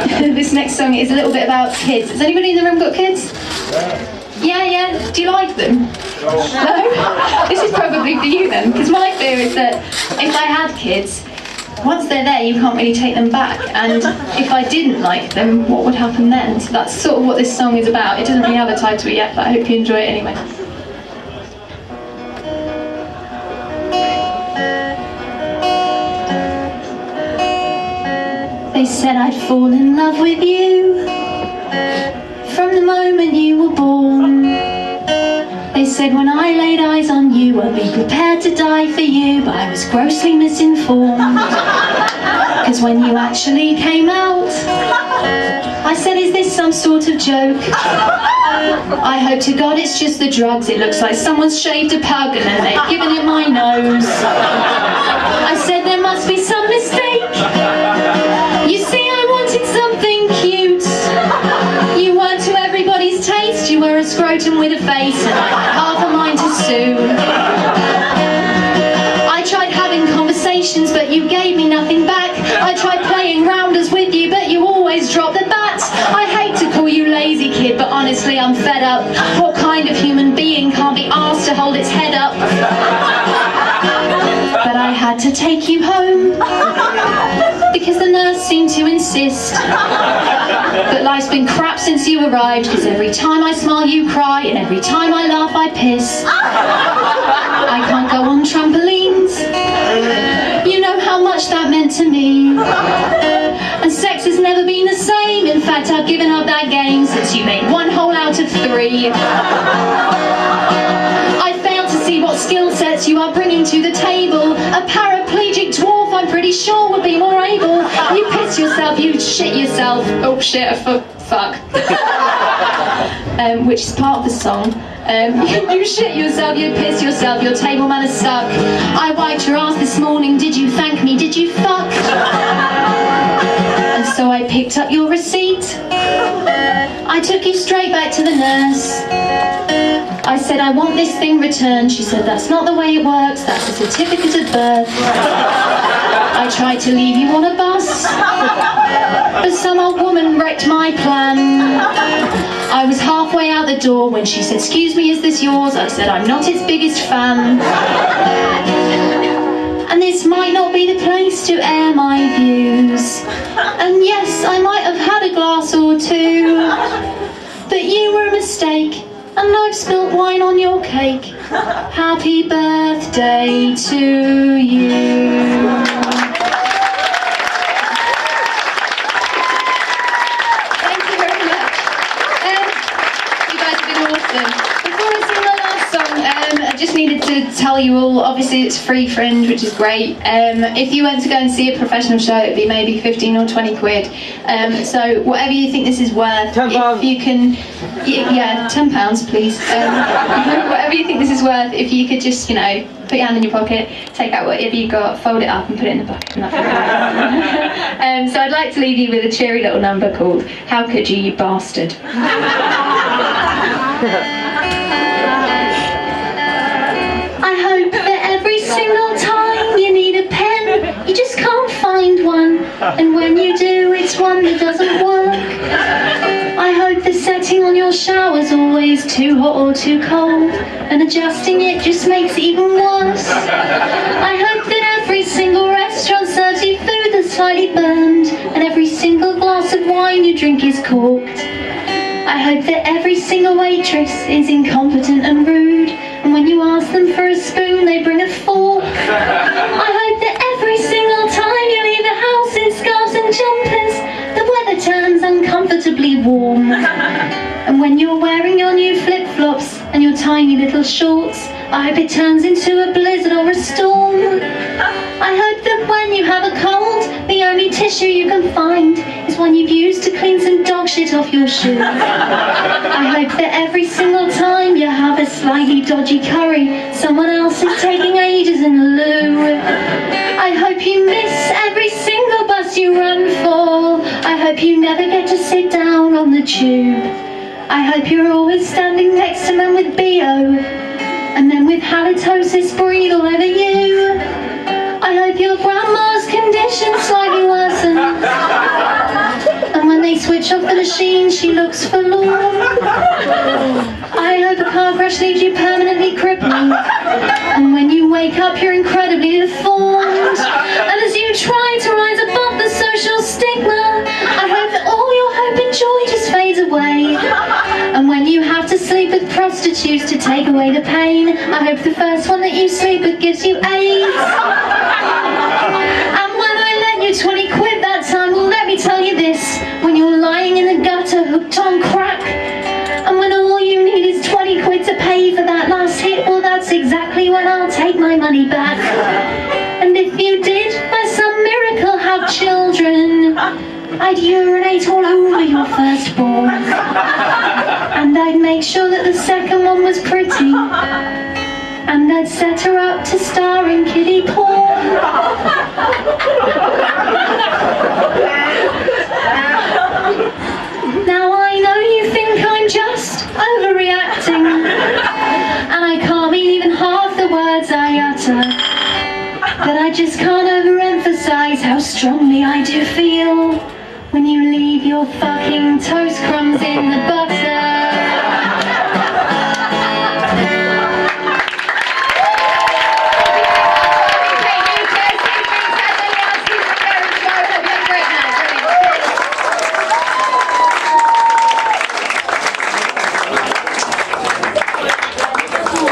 This next song is a little bit about kids. Has anybody in the room got kids? Yeah. Do you like them? No? This is probably for you then, because my fear is that if I had kids, once they're there, you can't really take them back. And if I didn't like them, what would happen then? So that's sort of what this song is about. It doesn't really have a title yet, but I hope you enjoy it anyway. They said I'd fall in love with you from the moment you were born. They said when I laid eyes on you, I'd be prepared to die for you, but I was grossly misinformed. Because when you actually came out, I said, is this some sort of joke? I hope to God it's just the drugs. It looks like someone's shaved a pug and then they've given it my nose. I said there must be some mistake. You see, I wanted something cute. You weren't to everybody's taste. You were a scrotum with a face and I had half a mind to sue. I tried having conversations, but you gave me nothing back. I tried playing rounders with you, but you always dropped the bat. I hate to call you lazy, kid, but honestly I'm fed up. What kind of human being can't be asked to hold its head up? But I had to take you home because the nurse seemed to insist. But life's been crap since you arrived, because every time I smile you cry, and every time I laugh I piss. I can't go on trampolines. You know how much that meant to me. And sex has never been the same. In fact, I've given up that game since you made 1 hole out of 3. I failed to see what skill sets you are bringing to the table. A paraplegic dwarf, I'm pretty sure, would be more able. You piss yourself, you shit yourself. Oh shit, fuck. Which is part of the song. You shit yourself, you piss yourself, your table manners suck. I wiped your ass this morning, did you thank me, did you fuck? And so I picked up your receipt. I took you straight back to the nurse. I said, I want this thing returned. She said, that's not the way it works, that's a certificate of birth. I tried to leave you on a bus, but some old woman wrecked my plan. I was halfway out the door when she said, excuse me, is this yours? I said, I'm not its biggest fan. And this might not be the place to air my views. And yes, I might have had a glass or two, but you were a mistake, and I've spilt wine on your cake. Happy birthday to you. Thank you very much. You guys have been awesome. Before I sing the last song, I just needed to tell you all, obviously it's free fringe, which is great. If you went to go and see a professional show, it'd be maybe 15 or 20 quid. So whatever you think this is worth, if you can, yeah, £10 please. Whatever you think this is worth, if you could just, you know, put your hand in your pocket, take out whatever you got, fold it up and put it in the bucket. So I'd like to leave you with a cheery little number called How Could You, You Bastard. I hope that every single time you need a pen, you just can't find one, and when you do, it's one that doesn't work. I hope the setting on your shower's always too hot or too cold, and adjusting it just makes it even worse. I hope that every single restaurant serves you food that's slightly burned, and every single glass of wine you drink is corked. I hope that every single waitress is incompetent and rude, and when you ask them for a spoon, they bring a fork. I hope that every single time you leave the house in scarves and jumpers, the weather turns uncomfortably warm. And when you're wearing your new flip-flops and your tiny little shorts, I hope it turns into a blizzard or a storm. I hope that when you have a cold, the only tissue you can find is one you've used to clean some dog shit off your shoe. I hope that every single time you have a slightly dodgy curry, someone else is taking ages in the loo. I hope you miss every single bus you run for. I hope you never get to sit down on the tube. I hope you're always standing next to men with BO, and men with halitosis breathe all over you. I hope your grandma's condition slightly worsens, and when they switch off the machine, she looks forlorn. I hope a car crash leaves you permanently crippled, and when you wake up you're incredibly deformed. And as you try to rise above the social stigma, I hope that all your hope and joy just fades away. And when you have to sleep with prostitutes to take away the pain, I hope the first one that you sleep with gives you AIDS. And when I lent you 20 quid that time, well, let me tell you this: when you're lying in the gutter hooked on crack, and when all you need is 20 quid to pay for that last hit, well, that's exactly when I'll take my money back. And if you did, by some miracle, have children, I'd urinate all over your firstborn. And I'd make sure that the second one was pretty. And I'd set her up to star in kiddie porn. Now I know you think I'm just overreacting, and I can't mean even half the words I utter, but I just can't overemphasize how strongly I do feel when you leave your fucking toast crumbs in the butter.